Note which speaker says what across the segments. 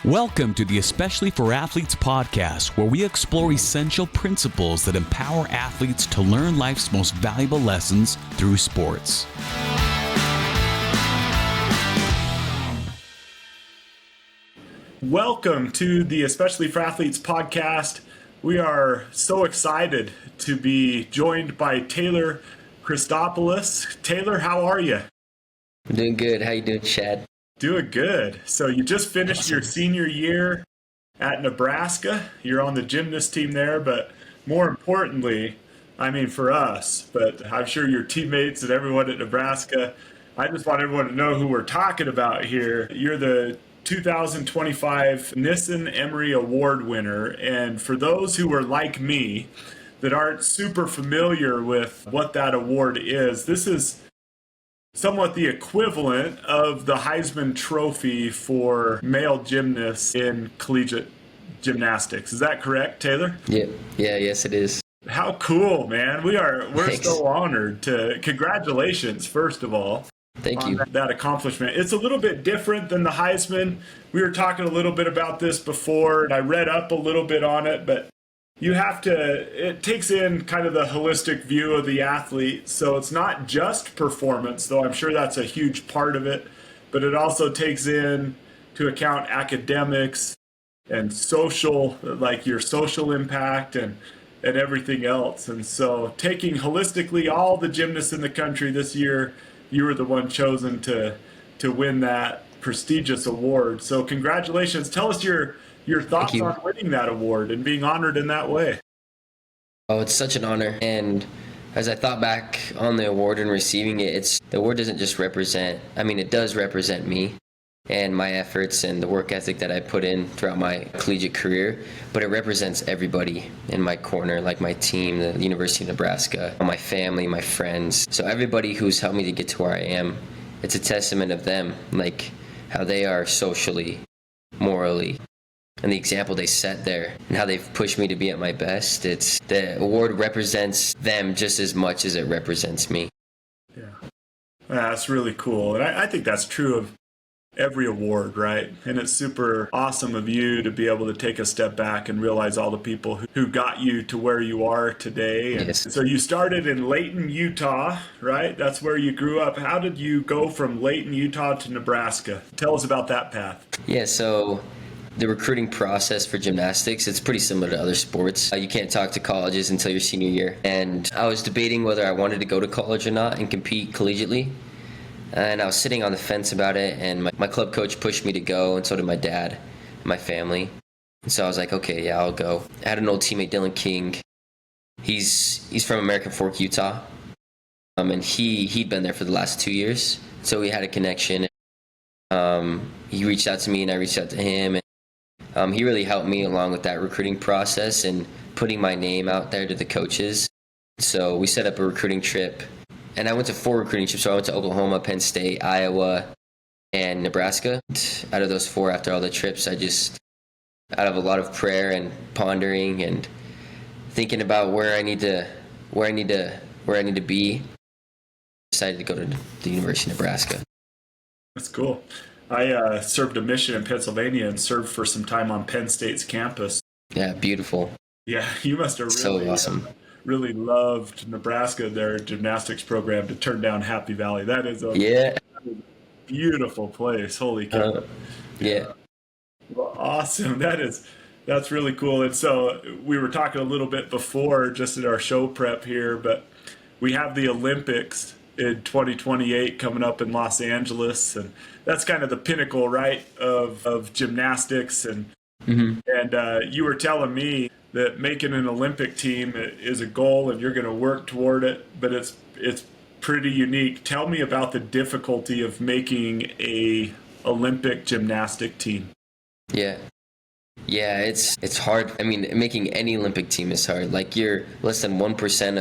Speaker 1: Welcome to the Especially for Athletes podcast, where we explore essential principles that empower athletes to learn life's most valuable lessons through sports.
Speaker 2: Welcome to the Especially for Athletes podcast. We are so excited to be joined by Taylor Christopulos. Taylor, how are you?
Speaker 3: I'm doing good. How you doing, Chad?
Speaker 2: Doing good. So you just finished your senior year at Nebraska. You're on the gymnast team there, but more importantly, for us, but I'm sure your teammates and everyone at Nebraska, I just want everyone to know who we're talking about here. You're the 2025 Nissen-Emery Award winner, and for those who are like me that aren't super familiar with what that award is, this is somewhat the equivalent of the Heisman Trophy for male gymnasts in collegiate gymnastics. Is that correct, Taylor?
Speaker 3: Yes, it is.
Speaker 2: How cool, man. We're
Speaker 3: Thanks.
Speaker 2: so honored to congratulations, first of all.
Speaker 3: Thank you.
Speaker 2: That accomplishment. It's a little bit different than the Heisman. We were talking a little bit about this before, and I read up a little bit on it, but it takes in kind of the holistic view of the athlete. So it's not just performance, though I'm sure that's a huge part of it, but it also takes in to account academics and social, like your social impact and everything else. And so taking holistically all the gymnasts in the country this year, you were the one chosen to win that prestigious award. So congratulations. Tell us your thoughts on winning that award and being honored in that way.
Speaker 3: Oh, it's such an honor. And as I thought back on the award and receiving it, the award doesn't just represent, it does represent me and my efforts and the work ethic that I put in throughout my collegiate career, but it represents everybody in my corner, like my team, the University of Nebraska, my family, my friends. So everybody who's helped me to get to where I am, it's a testament of them, like how they are socially, morally, and the example they set there and how they've pushed me to be at my best. The award represents them just as much as it represents me.
Speaker 2: Yeah, that's really cool. And I think that's true of every award, right? And it's super awesome of you to be able to take a step back and realize all the people who got you to where you are today. And
Speaker 3: yes.
Speaker 2: So you started in Layton, Utah, right? That's where you grew up. How did you go from Layton, Utah to Nebraska? Tell us about that path.
Speaker 3: Yeah, so the recruiting process for gymnastics, it's pretty similar to other sports. You can't talk to colleges until your senior year. And I was debating whether I wanted to go to college or not and compete collegiately. And I was sitting on the fence about it, and my club coach pushed me to go, and so did my dad and my family. And so I was like, okay, yeah, I'll go. I had an old teammate, Dylan King. He's from American Fork, Utah. And he'd been there for the last 2 years. So we had a connection. He reached out to me, and I reached out to him. And he really helped me along with that recruiting process and putting my name out there to the coaches. So we set up a recruiting trip. And I went to 4 recruiting trips. So I went to Oklahoma, Penn State, Iowa, and Nebraska. Out of those 4, after all the trips, out of a lot of prayer and pondering and thinking about where I need to be, decided to go to the University of Nebraska.
Speaker 2: That's cool. I served a mission in Pennsylvania and served for some time on Penn State's campus.
Speaker 3: Yeah, beautiful.
Speaker 2: Yeah, you must have
Speaker 3: so awesome.
Speaker 2: Really loved Nebraska, their gymnastics program, to turn down Happy Valley. That is a beautiful place. Holy cow.
Speaker 3: Yeah.
Speaker 2: Well, awesome. That's really cool. And so we were talking a little bit before, just in our show prep here, but we have the Olympics in 2028 coming up in Los Angeles, and that's kind of the pinnacle, right, of gymnastics. And you were telling me that making an Olympic team is a goal and you're going to work toward it, but it's pretty unique. Tell me about the difficulty of making a Olympic gymnastic team.
Speaker 3: Yeah, it's hard. Making any Olympic team is hard. Like, you're less than 1%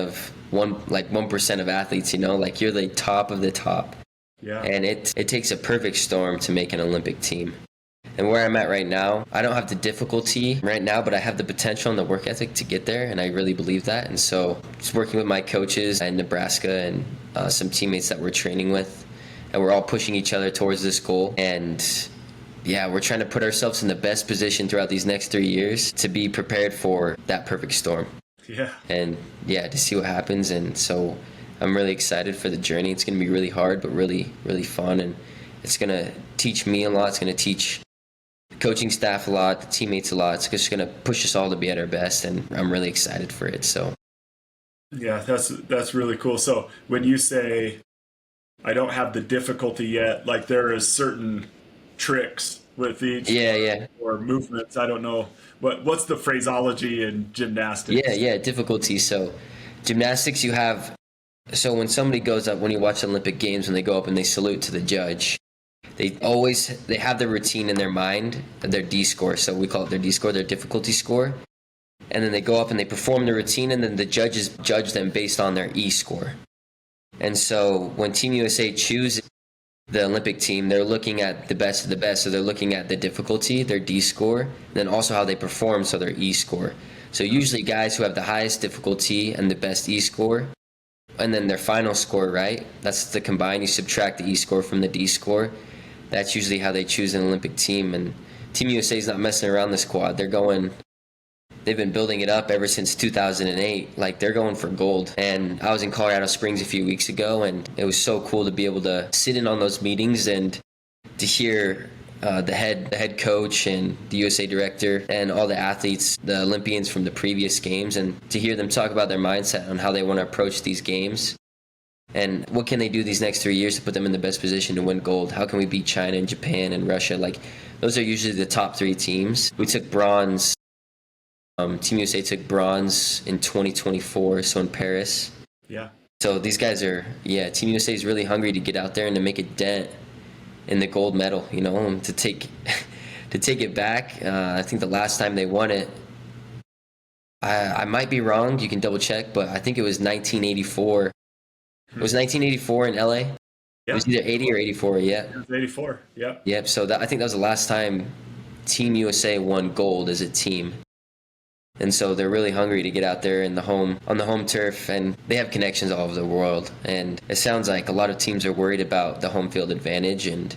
Speaker 3: of athletes, like you're the top of the top.
Speaker 2: Yeah.
Speaker 3: And it takes a perfect storm to make an Olympic team. And where I'm at right now, I don't have the difficulty right now, but I have the potential and the work ethic to get there, and I really believe that. And so just working with my coaches in Nebraska and some teammates that we're training with, and we're all pushing each other towards this goal. And yeah, we're trying to put ourselves in the best position throughout these next 3 years to be prepared for that perfect storm.
Speaker 2: Yeah.
Speaker 3: And yeah, to see what happens. And so I'm really excited for the journey. It's going to be really hard, but really, really fun. And it's going to teach me a lot. It's going to teach the coaching staff a lot, the teammates a lot. It's just going to push us all to be at our best. And I'm really excited for it. So
Speaker 2: yeah, that's really cool. So when you say I don't have the difficulty yet, like there is certain tricks with each or movements. I don't know what's the phraseology in gymnastics.
Speaker 3: Yeah, difficulty. So gymnastics, you have, so when somebody goes up, when you watch Olympic Games, when they go up and they salute to the judge, they have their routine in their mind, their D score. So we call it their D score, their difficulty score. And then they go up and they perform the routine, and then the judges judge them based on their E score. And so when Team USA chooses the Olympic team, they're looking at the best of the best. So they're looking at the difficulty, their D score, and then also how they perform, so their E score. So usually guys who have the highest difficulty and the best E score, and then their final score, right? That's the combined. You subtract the E score from the D score. That's usually how they choose an Olympic team. And Team USA is not messing around the squad. They've been building it up ever since 2008. Like, they're going for gold. And I was in Colorado Springs a few weeks ago, and it was so cool to be able to sit in on those meetings and to hear the head coach and the USA director and all the athletes, the Olympians from the previous games, and to hear them talk about their mindset on how they want to approach these games and what can they do these next 3 years to put them in the best position to win gold. How can we beat China and Japan and Russia? Like, those are usually the top 3 teams. We took bronze. Team USA took bronze in 2024, so in Paris.
Speaker 2: Yeah.
Speaker 3: So these guys are, Team USA is really hungry to get out there and to make a dent in the gold medal, and to take it back. I think the last time they won it, I might be wrong, you can double check, but I think it was 1984. It was 1984 in LA? Yeah. It was either 80 or 84, yeah.
Speaker 2: It was 84, yeah.
Speaker 3: Yep, so I think that was the last time Team USA won gold as a team. And so they're really hungry to get out there on the home turf, and they have connections all over the world. And it sounds like a lot of teams are worried about the home field advantage, and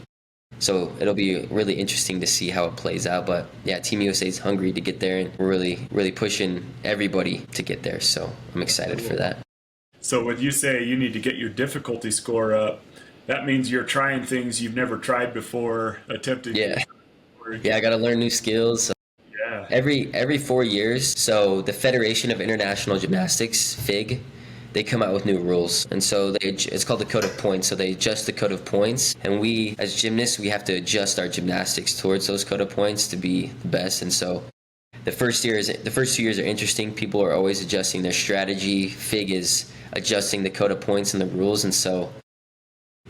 Speaker 3: so it'll be really interesting to see how it plays out. But yeah, Team USA is hungry to get there, and we're really, really pushing everybody to get there. So I'm excited for that.
Speaker 2: So when you say you need to get your difficulty score up, that means you're trying things you've never tried before, attempting.
Speaker 3: Yeah, I got to learn new skills. Every 4 years, so the Federation of International Gymnastics, FIG, they come out with new rules. And so it's called the Code of Points. So they adjust the Code of Points. And we, as gymnasts, we have to adjust our gymnastics towards those Code of Points to be the best. And so the first 2 years are interesting. People are always adjusting their strategy. FIG is adjusting the Code of Points and the rules. And so,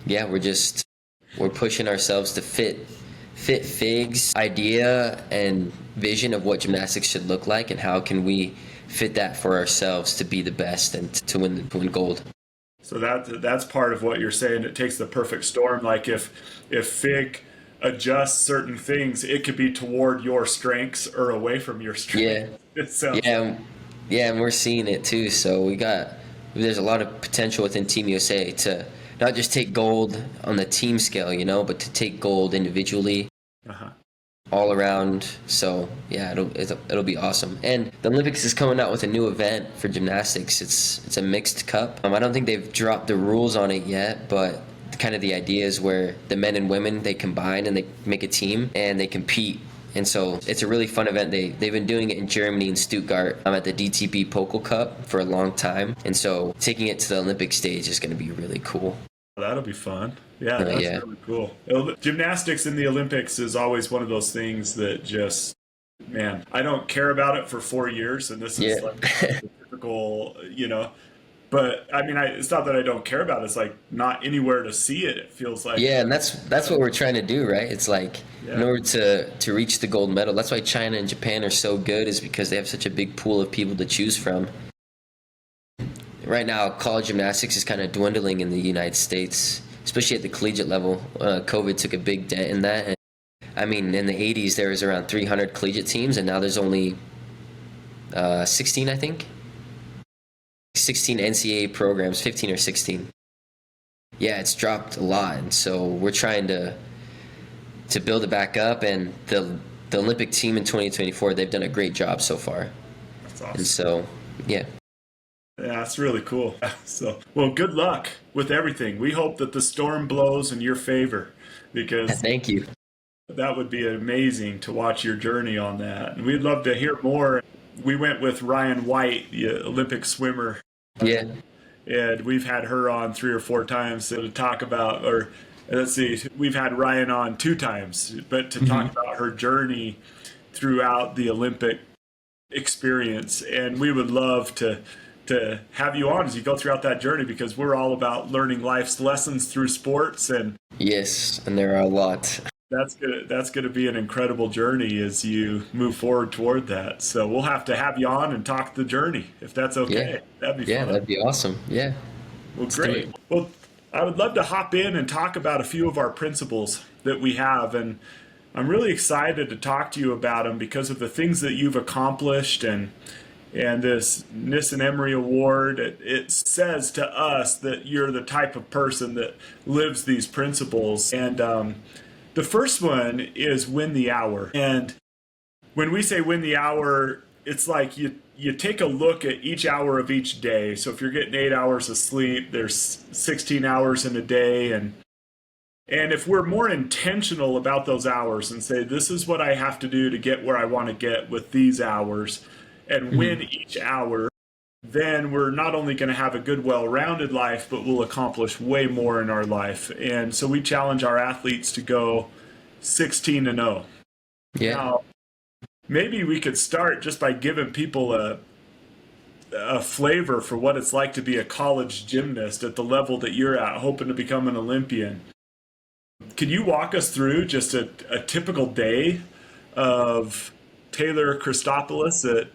Speaker 3: yeah, we're pushing ourselves to fit FIG's idea and vision of what gymnastics should look like, and how can we fit that for ourselves to be the best and to win gold.
Speaker 2: So that's part of what you're saying. It takes the perfect storm. Like if FIG adjusts certain things, it could be toward your strengths or away from your strengths.
Speaker 3: Yeah, and we're seeing it too. So there's a lot of potential within Team USA to not just take gold on the team scale, but to take gold individually, all around. So yeah, it'll be awesome. And the Olympics is coming out with a new event for gymnastics. It's a mixed cup. I don't think they've dropped the rules on it yet, but kind of the idea is where the men and women, they combine and they make a team and they compete. And so it's a really fun event. They've been doing it in Germany, in Stuttgart, at the DTB Pokal Cup for a long time. And so taking it to the Olympic stage is going to be really cool.
Speaker 2: That'll be fun. Yeah, that's really cool. Gymnastics in the Olympics is always one of those things that just, man, I don't care about it for 4 years. And this is like the typical, But I mean, it's not that I don't care about it. It's like not anywhere to see it. It feels like.
Speaker 3: Yeah, and that's what we're trying to do, right? It's like in order to reach the gold medal. That's why China and Japan are so good, is because they have such a big pool of people to choose from. Right now, college gymnastics is kind of dwindling in the United States, especially at the collegiate level. COVID took a big dent in that. And, I mean, in the 80s, there was around 300 collegiate teams, and now there's only 16, I think. 16 NCAA programs, 15 or 16. Yeah, it's dropped a lot, and so we're trying to to build it back up. And the Olympic team in 2024, they've done a great job so far.
Speaker 2: That's awesome.
Speaker 3: And so, yeah.
Speaker 2: Yeah, it's really cool. So, well, good luck with everything. We hope that the storm blows in your favor, because
Speaker 3: Thank you.
Speaker 2: that would be amazing to watch your journey on that. And we'd love to hear more. We went with Ryan White, the Olympic swimmer.
Speaker 3: Yeah.
Speaker 2: And we've had her on 3 or 4 times to talk about, or let's see, we've had Ryan on 2 times, but to talk about her journey throughout the Olympic experience. And we would love to have you on as you go throughout that journey, because we're all about learning life's lessons through sports. And
Speaker 3: Yes, and there are a lot.
Speaker 2: that's gonna be an incredible journey as you move forward toward that. So we'll have to have you on and talk the journey, if that's okay.
Speaker 3: Yeah.
Speaker 2: That'd be
Speaker 3: Yeah,
Speaker 2: fun.
Speaker 3: that'd be awesome. Yeah.
Speaker 2: Well,
Speaker 3: do
Speaker 2: great.
Speaker 3: it.
Speaker 2: Well, I would love to hop in and talk about a few of our principles that we have, and I'm really excited to talk to you about them because of the things that you've accomplished, and this Nissen-Emery Award. It says to us that you're the type of person that lives these principles. And the first one is win the hour. And when we say win the hour, it's like you take a look at each hour of each day. So if you're getting 8 hours of sleep, there's 16 hours in a day. And if we're more intentional about those hours and say, this is what I have to do to get where I want to get with these hours, and win each hour, then we're not only going to have a good, well-rounded life, but we'll accomplish way more in our life. And so we challenge our athletes to go 16-0.
Speaker 3: Yeah.
Speaker 2: Now, maybe we could start just by giving people a flavor for what it's like to be a college gymnast at the level that you're at, hoping to become an Olympian. Can you walk us through just a typical day of Taylor Christopulos at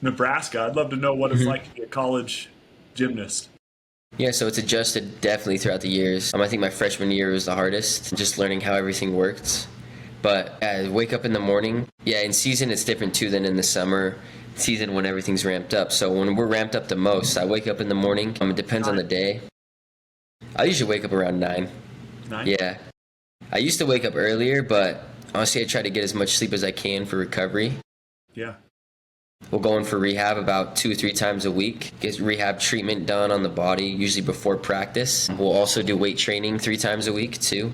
Speaker 2: Nebraska? I'd love to know what it's like to be a college gymnast.
Speaker 3: Yeah, so it's adjusted definitely throughout the years. I think my freshman year was the hardest, just learning how everything worked. But I wake up in the morning. Yeah, in season it's different too than in the summer season when everything's ramped up. So when we're ramped up the most, I wake up in the morning. It depends on the day. I usually wake up around 9.
Speaker 2: 9?
Speaker 3: Yeah. I used to wake up earlier, but honestly I try to get as much sleep as I can for recovery.
Speaker 2: Yeah.
Speaker 3: We'll go in for rehab about 2 or 3 times a week. Get rehab treatment done on the body, usually before practice. We'll also do weight training 3 times a week too.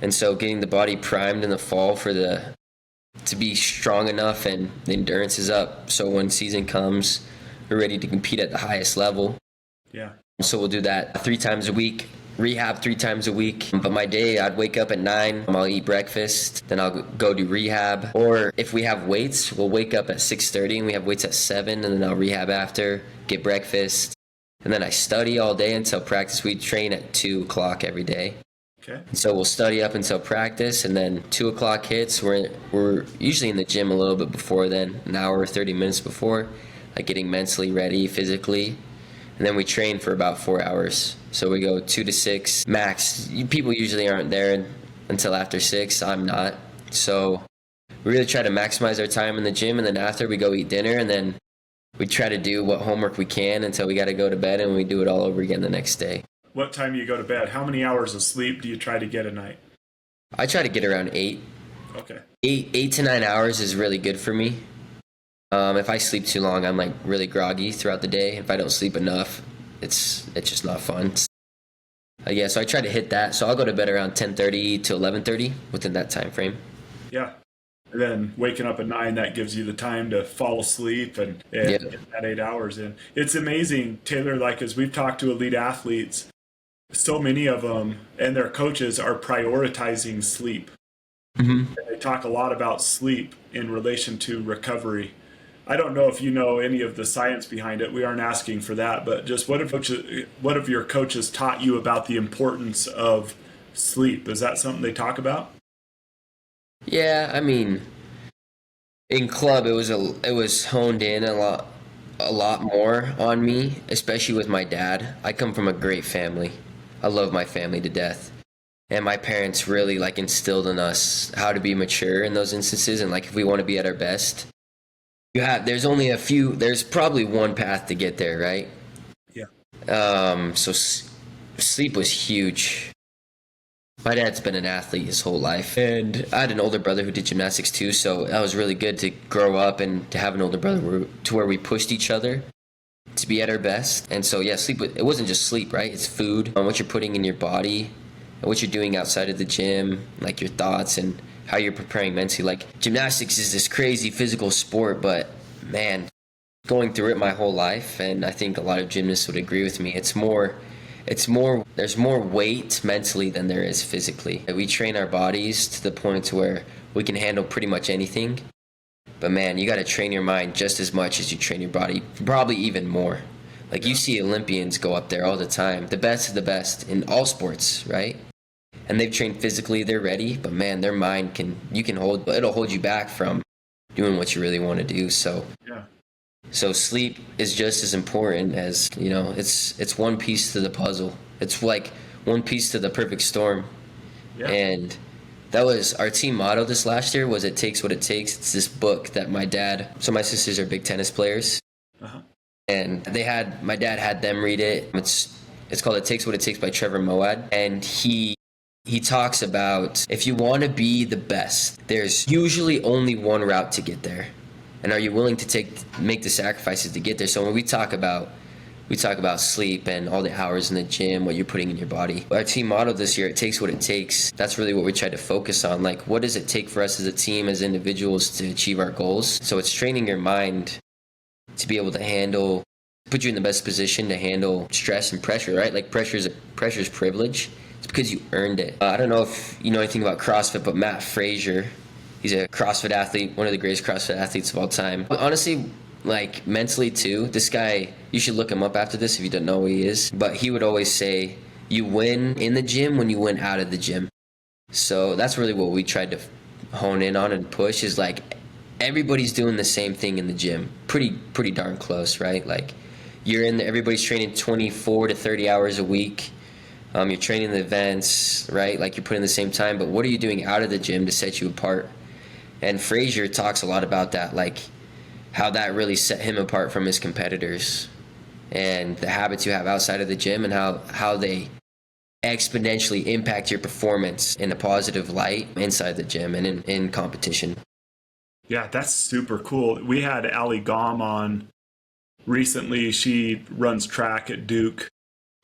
Speaker 3: And so getting the body primed in the fall to be strong enough and the endurance is up. So when season comes, we're ready to compete at the highest level.
Speaker 2: Yeah.
Speaker 3: So we'll do that 3 times a week. Rehab 3 times a week. But my day, I'd wake up at 9, I'll eat breakfast, then I'll go do rehab. Or if we have weights, we'll wake up at 6:30 and we have weights at 7, and then I'll rehab after, get breakfast. And then I study all day until practice. We train at 2 o'clock every day.
Speaker 2: Okay.
Speaker 3: So we'll study up until practice, and then 2 o'clock hits. We're usually in the gym a little bit before then, an hour or 30 minutes before, like getting mentally ready, physically. And then we train for about 4 hours. So we go 2 to 6 max. People usually aren't there until after 6. I'm not. So we really try to maximize our time in the gym, and then after we go eat dinner, and then we try to do what homework we can until we got to go to bed, and we do it all over again the next day.
Speaker 2: What time do you go to bed? How many hours of sleep do you try to get a night?
Speaker 3: I try to get around 8.
Speaker 2: Okay.
Speaker 3: 8 to 9 hours is really good for me. If I sleep too long, I'm like really groggy throughout the day. If I don't sleep enough, it's just not fun. Yeah, so I try to hit that. So I'll go to bed around 10:30 to 11:30 within that time frame.
Speaker 2: Yeah. And then waking up at 9, that gives you the time to fall asleep and get that 8 hours in. It's amazing, Taylor, like as we've talked to elite athletes, so many of them and their coaches are prioritizing sleep.
Speaker 3: Mm-hmm.
Speaker 2: They talk a lot about sleep in relation to recovery. I don't know if you know any of the science behind it. We aren't asking for that, but just what have your coaches taught you about the importance of sleep? Is that something they talk about?
Speaker 3: Yeah, I mean, in club it was honed in a lot more on me, especially with my dad. I come from a great family. I love my family to death. And my parents really like instilled in us how to be mature in those instances, and like if we want to be at our best, there's probably one path to get there, right?
Speaker 2: Yeah.
Speaker 3: So sleep was huge. My dad's been an athlete his whole life, and I had an older brother who did gymnastics too, so that was really good to grow up and to have an older brother to where we pushed each other to be at our best. And so, yeah, sleep, it wasn't just sleep, right? It's food, what you're putting in your body, and what you're doing outside of the gym, like your thoughts and how you're preparing mentally. Like, gymnastics is this crazy physical sport, but man, going through it my whole life, and I think a lot of gymnasts would agree with me, there's more weight mentally than there is physically. We train our bodies to the point where we can handle pretty much anything. But man, you got to train your mind just as much as you train your body, probably even more. Like, you see Olympians go up there all the time, the best of the best in all sports, right? And they've trained physically, they're ready, but man, their mind it'll hold you back from doing what you really want to do. So
Speaker 2: Yeah.
Speaker 3: So sleep is just as important as, it's one piece to the puzzle. It's like one piece to the perfect storm.
Speaker 2: Yeah.
Speaker 3: And that was our team motto this last year, was "It takes what it takes." It's this book that my sisters are big tennis players.
Speaker 2: Uh-huh.
Speaker 3: And my dad had them read it. It's called "It Takes What It Takes" by Trevor Moawad. And he talks about, if you want to be the best, there's usually only one route to get there. And are you willing to make the sacrifices to get there? So when we talk about sleep and all the hours in the gym, what you're putting in your body. Our team motto this year, "It takes what it takes." That's really what we try to focus on. Like, what does it take for us as a team, as individuals, to achieve our goals? So it's training your mind to be able to put you in the best position to handle stress and pressure, right? Like, pressure's privilege. It's because you earned it. I don't know if you know anything about CrossFit, but Matt Frazier, he's a CrossFit athlete, one of the greatest CrossFit athletes of all time. But honestly, like, mentally too, this guy, you should look him up after this if you don't know who he is. But he would always say, you win in the gym when you win out of the gym. So that's really what we tried to hone in on and push, is like, everybody's doing the same thing in the gym. Pretty darn close, right? Like, you're in there, everybody's training 24 to 30 hours a week. You're training the events, right? Like, you're putting the same time, but what are you doing out of the gym to set you apart? And Frazier talks a lot about that, like how that really set him apart from his competitors, and the habits you have outside of the gym, and how they exponentially impact your performance in a positive light inside the gym and in competition.
Speaker 2: Yeah, that's super cool. We had Allie Gom on recently. She runs track at Duke.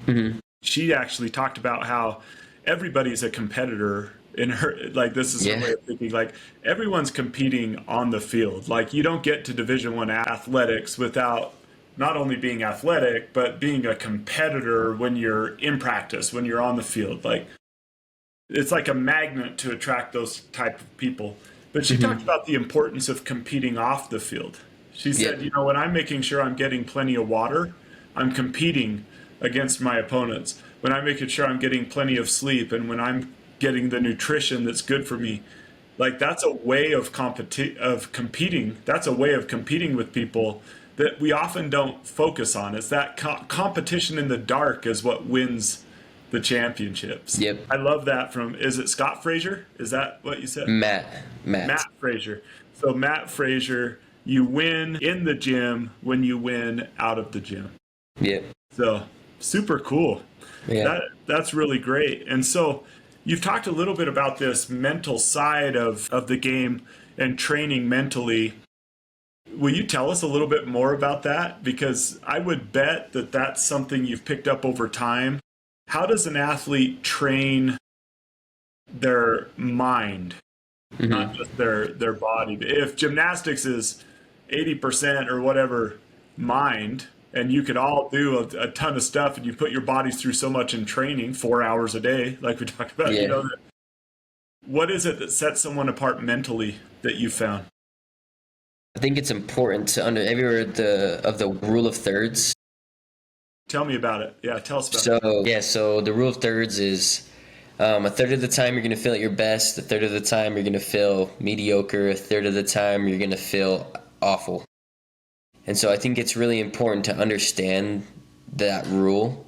Speaker 3: Mm-hmm.
Speaker 2: She actually talked about how everybody's a competitor in her, like, this is her way of thinking, like, everyone's competing on the field. Like, you don't get to Division I athletics without not only being athletic, but being a competitor when you're in practice, when you're on the field. Like, it's like a magnet to attract those type of people. But she talked about the importance of competing off the field. She said, when I'm making sure I'm getting plenty of water, I'm competing against my opponents. When I'm making sure I'm getting plenty of sleep, and when I'm getting the nutrition that's good for me, like, that's a way of competing. That's a way of competing with people that we often don't focus on. It's that competition in the dark is what wins the championships.
Speaker 3: Yep.
Speaker 2: I love that is it Scott Frazier? Is that what you said?
Speaker 3: Matt
Speaker 2: Frazier. So Matt Frazier, you win in the gym when you win out of the gym.
Speaker 3: Yep.
Speaker 2: So super cool.
Speaker 3: Yeah.
Speaker 2: That's really great. And so you've talked a little bit about this mental side of the game and training mentally. Will you tell us a little bit more about that? Because I would bet that that's something you've picked up over time. How does an athlete train their mind, not just their body? If gymnastics is 80% or whatever mind, and you could all do a ton of stuff, and you put your bodies through so much in training, 4 hours a day, like we talked about, what is it that sets someone apart mentally that you found?
Speaker 3: I think it's important to have you heard of the rule of thirds?
Speaker 2: Tell me about it. Yeah, tell us about it.
Speaker 3: So the rule of thirds is a third of the time you're going to feel at your best, a third of the time you're going to feel mediocre, a third of the time you're going to feel awful. And so I think it's really important to understand that rule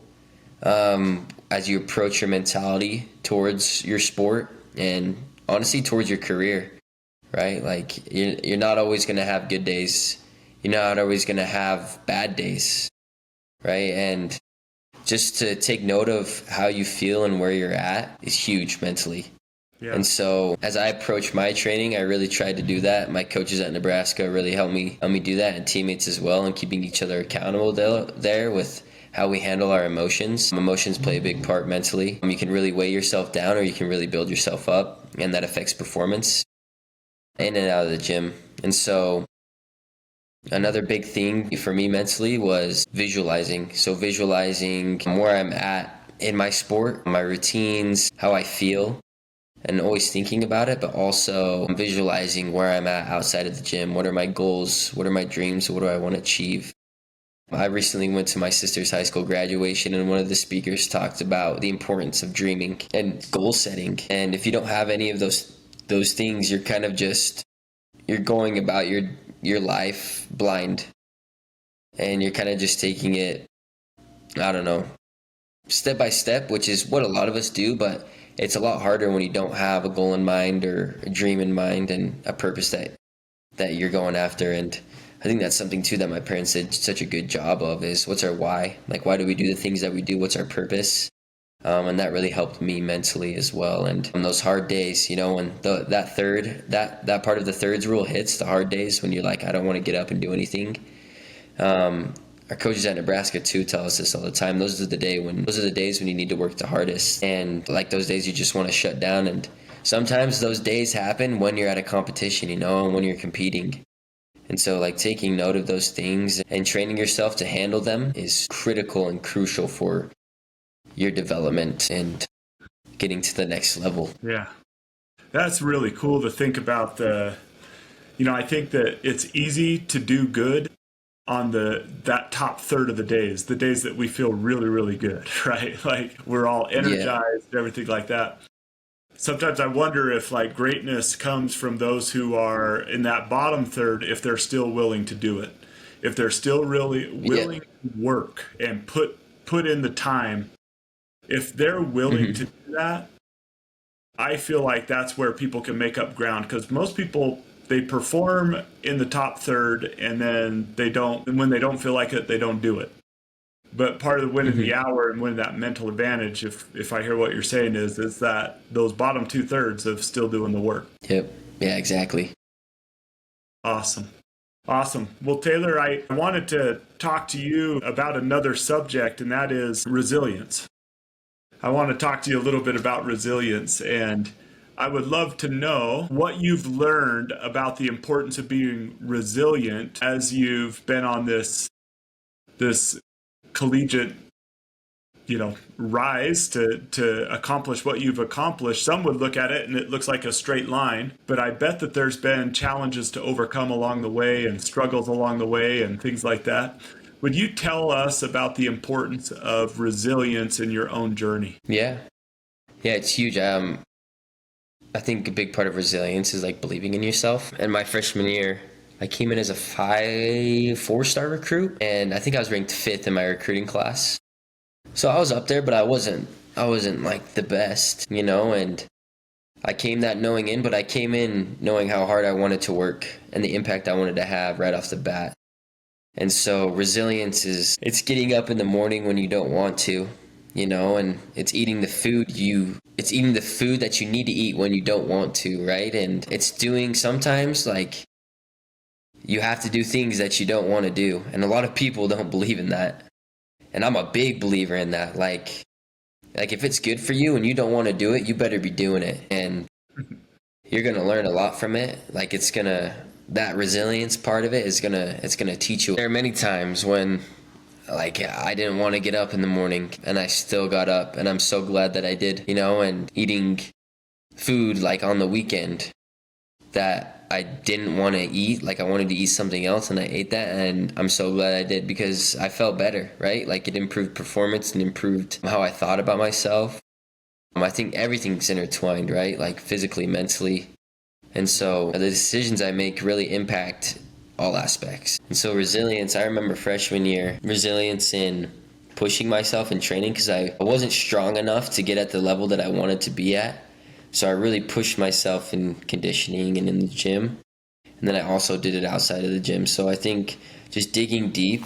Speaker 3: as you approach your mentality towards your sport and honestly towards your career, right? Like, you're not always going to have good days. You're not always going to have bad days, right? And just to take note of how you feel and where you're at is huge mentally. Yeah. And so as I approach my training, I really tried to do that. My coaches at Nebraska really helped me do that, and teammates as well, and keeping each other accountable there with how we handle our emotions. Emotions play a big part mentally. You can really weigh yourself down, or you can really build yourself up, and that affects performance in and out of the gym. And so another big thing for me mentally was visualizing. So visualizing where I'm at in my sport, my routines, how I feel, and always thinking about it, but also visualizing where I'm at outside of the gym. What are my goals? What are my dreams? What do I want to achieve? I recently went to my sister's high school graduation, and one of the speakers talked about the importance of dreaming and goal setting. And if you don't have any of those things, you're kind of just, you're going about your life blind, and you're kind of just taking it, I don't know, step by step, which is what a lot of us do, but it's a lot harder when you don't have a goal in mind or a dream in mind and a purpose that you're going after. And I think that's something too that my parents did such a good job of, is what's our why? Like, why do we do the things that we do? What's our purpose? And that really helped me mentally as well. And on those hard days, when that part of the thirds rule hits, the hard days when you're like, I don't want to get up and do anything. Our coaches at Nebraska too tell us this all the time. Those are the days when you need to work the hardest, and like those days you just want to shut down. And sometimes those days happen when you're at a competition, and when you're competing. And so like taking note of those things and training yourself to handle them is critical and crucial for your development and getting to the next level.
Speaker 2: Yeah. That's really cool to think about. I think that it's easy to do good on that top third of the days that we feel really, really good, right? Like we're all energized, everything like that. Sometimes I wonder if like greatness comes from those who are in that bottom third, if they're still willing to do it, if they're still really willing to work and put in the time. If they're willing to do that, I feel like that's where people can make up ground, because most people, they perform in the top third, and then when they don't feel like it, they don't do it. But part of the winning the hour and winning that mental advantage, if I hear what you're saying, is that those bottom 2/3 of still doing the work.
Speaker 3: Yep. Yeah, exactly.
Speaker 2: Awesome. Well, Taylor, I wanted to talk to you about another subject, and that is resilience. I want to talk to you a little bit about resilience, and I would love to know what you've learned about the importance of being resilient as you've been on this collegiate, rise to accomplish what you've accomplished. Some would look at it and it looks like a straight line, but I bet that there's been challenges to overcome along the way and struggles along the way and things like that. Would you tell us about the importance of resilience in your own journey?
Speaker 3: Yeah, it's huge. I think a big part of resilience is like believing in yourself. And my freshman year, I came in as a 4-star recruit, and I think I was ranked 5th in my recruiting class. So I was up there, but I wasn't like the best, and I came that knowing in, but I came in knowing how hard I wanted to work and the impact I wanted to have right off the bat. And so resilience it's getting up in the morning when you don't want to, and it's eating the food that you need to eat when you don't want to, right? And it's doing sometimes like you have to do things that you don't want to do. And a lot of people don't believe in that. And I'm a big believer in that. Like if it's good for you and you don't want to do it, you better be doing it. And you're going to learn a lot from it. Like that resilience part of it it's gonna teach you. There are many times when like I didn't want to get up in the morning, and I still got up, and I'm so glad that I did, and eating food like on the weekend that I didn't want to eat, like I wanted to eat something else, and I ate that, and I'm so glad I did, because I felt better, right? Like it improved performance and improved how I thought about myself. I think everything's intertwined, right? Like physically, mentally. And so the decisions I make really impact all aspects. And so resilience, I remember freshman year, resilience in pushing myself in training, because I wasn't strong enough to get at the level that I wanted to be at. So I really pushed myself in conditioning and in the gym. And then I also did it outside of the gym. So I think just digging deep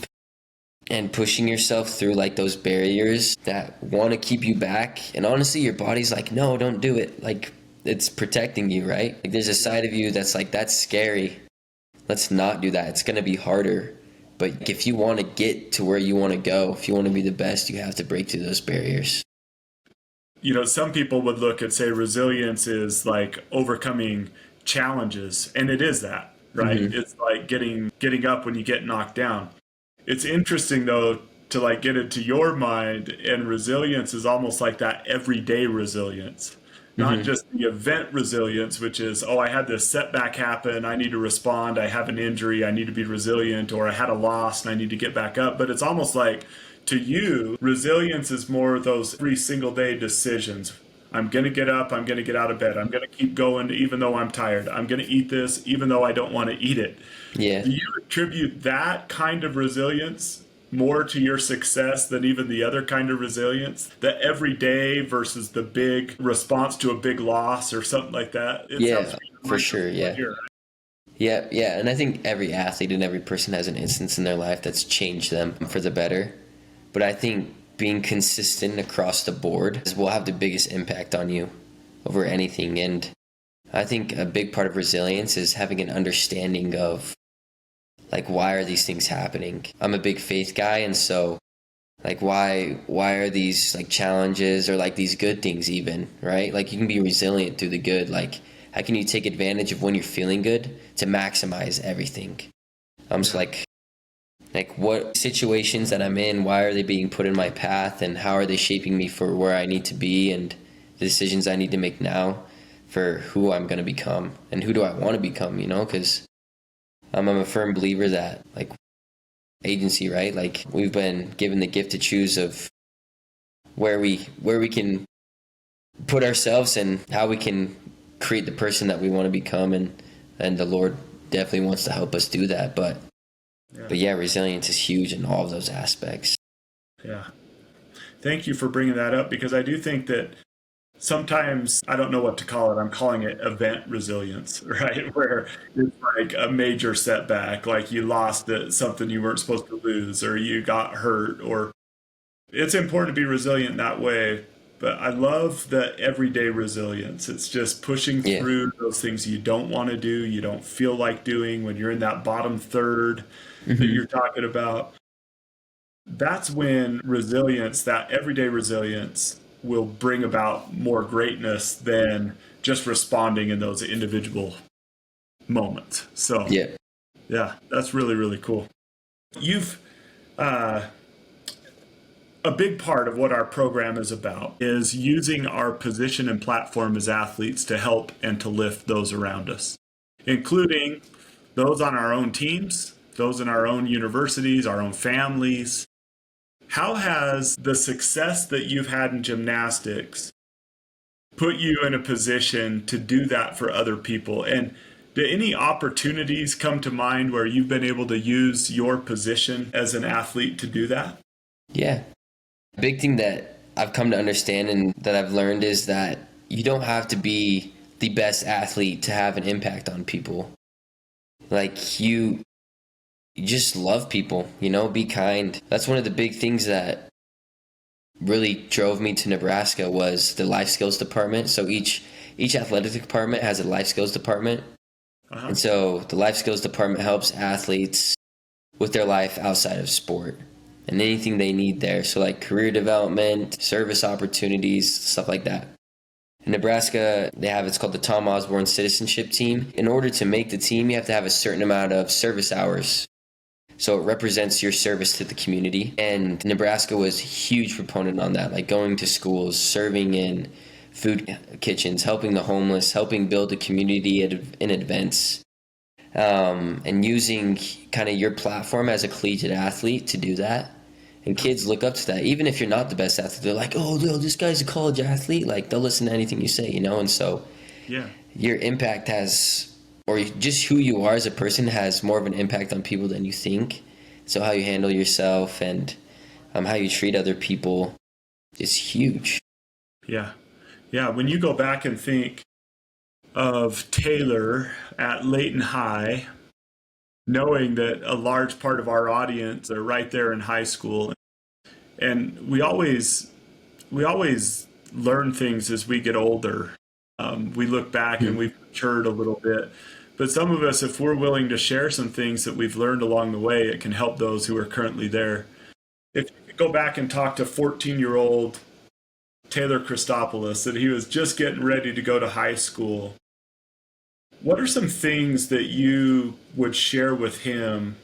Speaker 3: and pushing yourself through like those barriers that want to keep you back. And honestly, your body's like, no, don't do it. Like, it's protecting you, right? Like, there's a side of you that's like, that's scary. Let's not do that. It's going to be harder. But if you want to get to where you want to go, if you want to be the best, you have to break through those barriers.
Speaker 2: You know, some people would look and say resilience is like overcoming challenges, and it is that, right?
Speaker 3: Mm-hmm.
Speaker 2: It's like getting up when you get knocked down. It's interesting though to like get into your mind, and resilience is almost like that everyday resilience. Not
Speaker 3: Mm-hmm.
Speaker 2: just the event resilience, which is, oh, I had this setback happen, I need to respond, I have an injury, I need to be resilient, or I had a loss and I need to get back up. But it's almost like, to you, resilience is more those every single day decisions. I'm going to get up, I'm going to get out of bed, I'm going to keep going even though I'm tired, I'm going to eat this even though I don't want to eat it.
Speaker 3: Yeah.
Speaker 2: Do you attribute that kind of resilience more to your success than even the other kind of resilience? The everyday versus the big response to a big loss or something like that?
Speaker 3: Yeah, for sure. Yeah. Yeah. Yeah. And I think every athlete and every person has an instance in their life that's changed them for the better. But I think being consistent across the board will have the biggest impact on you over anything. And I think a big part of resilience is having an understanding of, like, why are these things happening? I'm a big faith guy, and so, like, why are these, like, challenges or, like, these good things even, right? Like, you can be resilient through the good. Like, how can you take advantage of when you're feeling good to maximize everything? I'm just like, what situations that I'm in, why are they being put in my path, and how are they shaping me for where I need to be and the decisions I need to make now for who I'm going to become and who do I want to become, you know? Because I'm a firm believer that, like, agency, right? Like, we've been given the gift to choose of where we can put ourselves and how we can create the person that we want to become, and the Lord definitely wants to help us do that. But yeah, resilience is huge in all of those aspects.
Speaker 2: Yeah. Thank you for bringing that up, because I do think that sometimes, I don't know what to call it, I'm calling it event resilience, right? Where it's like a major setback, like you lost something you weren't supposed to lose, or you got hurt, or it's important to be resilient that way. But I love the everyday resilience. It's just pushing
Speaker 3: Yeah.
Speaker 2: through those things you don't want to do, you don't feel like doing, when you're in that bottom third that
Speaker 3: Mm-hmm.
Speaker 2: you're talking about. That's when resilience, that everyday resilience, will bring about more greatness than just responding in those individual moments. So,
Speaker 3: Yeah.
Speaker 2: yeah, that's really, really cool. You've, uh, a big part of what our program is about is using our position and platform as athletes to help and to lift those around us, including those on our own teams, those in our own universities, our own families. How has the success that you've had in gymnastics put you in a position to do that for other people? And do any opportunities come to mind where you've been able to use your position as an athlete to do that?
Speaker 3: Yeah. A big thing that I've come to understand and that I've learned is that you don't have to be the best athlete to have an impact on people. Like, you just love people, you know, be kind. That's one of the big things that really drove me to Nebraska was the life skills department. So each athletic department has a life skills department.
Speaker 2: Uh-huh.
Speaker 3: And so the life skills department helps athletes with their life outside of sport and anything they need there. So, like, career development, service opportunities, stuff like that. In Nebraska, they have, it's called the Tom Osborne Citizenship Team. In order to make the team, you have to have a certain amount of service hours. So it represents your service to the community. And Nebraska was a huge proponent on that, like going to schools, serving in food kitchens, helping the homeless, helping build a community in events, and using kind of your platform as a collegiate athlete to do that. And kids look up to that. Even if you're not the best athlete, they're like, oh, yo, this guy's a college athlete. Like, they'll listen to anything you say, you know? And so
Speaker 2: Yeah.
Speaker 3: your impact has, or just who you are as a person has more of an impact on people than you think. So how you handle yourself and how you treat other people is huge.
Speaker 2: Yeah. Yeah. When you go back and think of Taylor at Layton High, knowing that a large part of our audience are right there in high school. And we always learn things as we get older. We look back and we've matured a little bit. But some of us, if we're willing to share some things that we've learned along the way, it can help those who are currently there. If you go back and talk to 14-year-old Taylor Christopulos, that he was just getting ready to go to high school, what are some things that you would share with him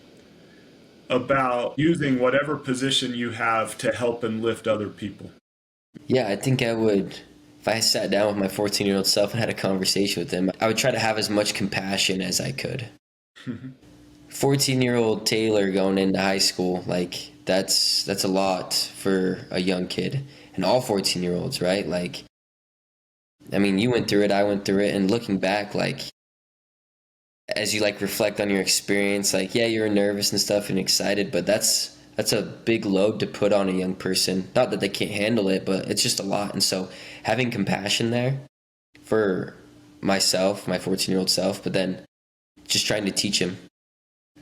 Speaker 2: about using whatever position you have to help and lift other people?
Speaker 3: Yeah, I think I would, if I sat down with my 14-year-old self and had a conversation with him, I would try to have as much compassion as I could. 14-year-old Taylor going into high school, like, that's a lot for a young kid. And all 14-year-olds, right? Like, I mean, you went through it, I went through it, and looking back, like, as you, like, reflect on your experience, like, yeah, you're nervous and stuff and excited, but that's a big load to put on a young person. Not that they can't handle it, but it's just a lot. And so having compassion there for myself, my 14-year-old self, but then just trying to teach him,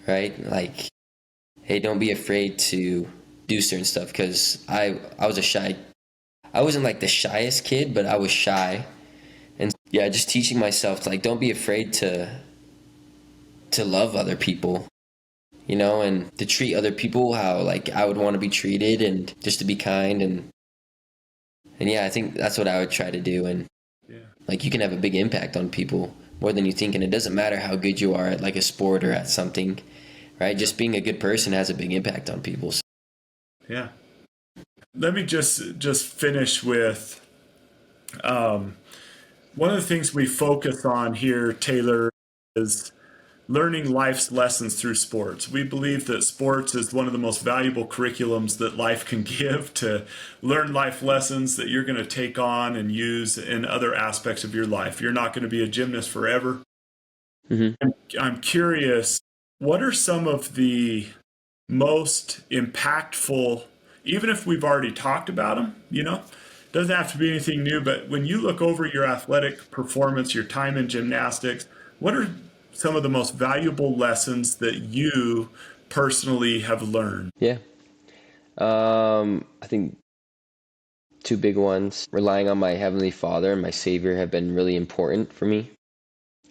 Speaker 3: right? Like, hey, don't be afraid to do certain stuff, because I was I wasn't like the shyest kid, but I was shy. And yeah, just teaching myself to, like, don't be afraid to love other people, you know, and to treat other people how, like, I would want to be treated, and just to be kind. And yeah, I think that's what I would try to do. And like, you can have a big impact on people more than you think. And it doesn't matter how good you are at, like, a sport or at something, right? Just being a good person has a big impact on people.
Speaker 2: Yeah. Let me just finish with one of the things we focus on here, Taylor, is learning life's lessons through sports. We believe that sports is one of the most valuable curriculums that life can give, to learn life lessons that you're going to take on and use in other aspects of your life. You're not going to be a gymnast forever. I'm curious, what are some of the most impactful, even if we've already talked about them, you know, doesn't have to be anything new, but when you look over your athletic performance, your time in gymnastics, what are some of the most valuable lessons that you personally have learned?
Speaker 3: Yeah. I think two big ones. Relying on my Heavenly Father and my Savior have been really important for me,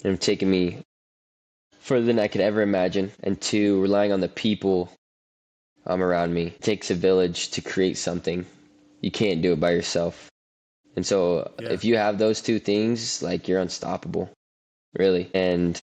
Speaker 3: and have taken me further than I could ever imagine. And two, relying on the people around me. It takes a village to create something. You can't do it by yourself. And so if you have those two things, like, you're unstoppable, really. And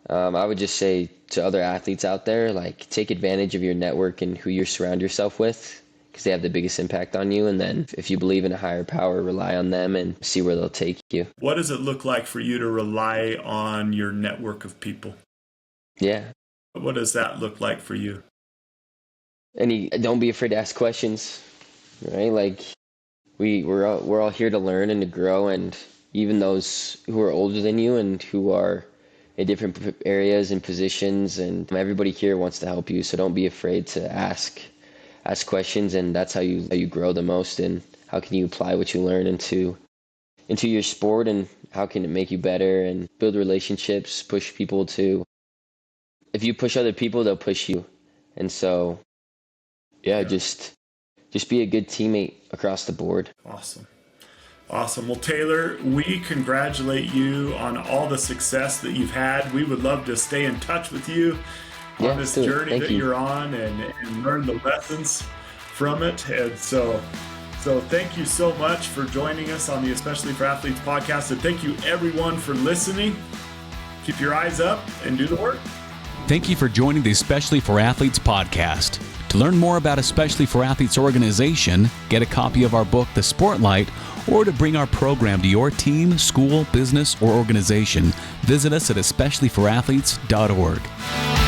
Speaker 3: I would just say to other athletes out there, like, take advantage of your network and who you surround yourself with, because they have the biggest impact on you. And then if you believe in a higher power, rely on them and see where they'll take you.
Speaker 2: What does it look like for you to rely on your network of people?
Speaker 3: Yeah.
Speaker 2: What does that look like for you?
Speaker 3: And don't be afraid to ask questions, right? Like, we're all here to learn and to grow, and even those who are older than you and who are in different areas and positions, and everybody here wants to help you. So don't be afraid to ask questions, and that's how you grow the most. And how can you apply what you learn into your sport, and how can it make you better and build relationships, push people to, if you push other people, they'll push you. And so just be a good teammate across the board.
Speaker 2: Awesome. Well, Taylor, we congratulate you on all the success that you've had. We would love to stay in touch with you on this journey that you're on, and learn the lessons from it. And so thank you so much for joining us on the Especially for Athletes podcast. And thank you, everyone, for listening. Keep your eyes up and do the work.
Speaker 1: Thank you for joining the Especially for Athletes podcast. To learn more about Especially for Athletes organization, get a copy of our book, The Sportlight, or to bring our program to your team, school, business, or organization, visit us at especiallyforathletes.org.